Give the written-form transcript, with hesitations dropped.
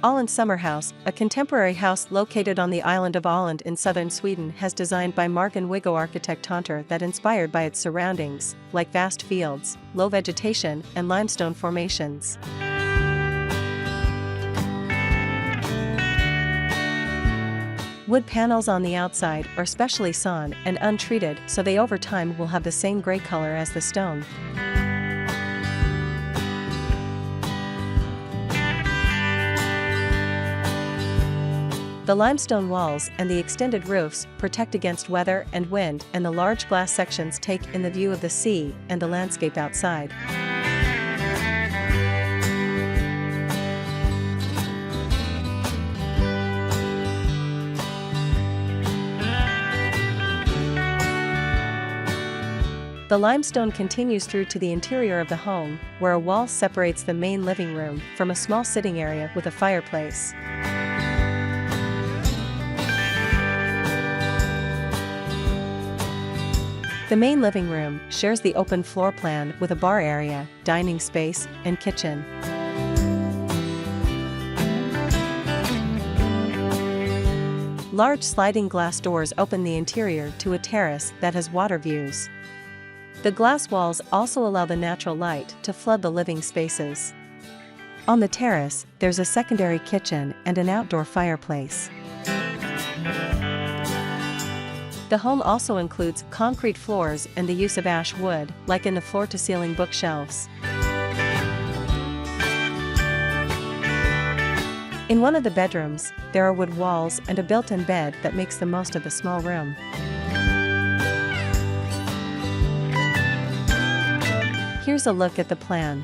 Öland Summerhouse, a contemporary house located on the island of Öland in southern Sweden, has designed by Martin Wigo architectonter that inspired by its surroundings, like vast fields, low vegetation, and limestone formations. Wood panels on the outside are specially sawn and untreated, so they over time will have the same gray color as the stone. The limestone walls and the extended roofs protect against weather and wind, and the large glass sections take in the view of the sea and the landscape outside. The limestone continues through to the interior of the home, where a wall separates the main living room from a small sitting area with a fireplace. The main living room shares the open floor plan with a bar area, dining space, and kitchen. Large sliding glass doors open the interior to a terrace that has water views. The glass walls also allow the natural light to flood the living spaces. On the terrace, there's a secondary kitchen and an outdoor fireplace. The home also includes concrete floors and the use of ash wood, like in the floor-to-ceiling bookshelves. In one of the bedrooms, there are wood walls and a built-in bed that makes the most of the small room. Here's a look at the plan.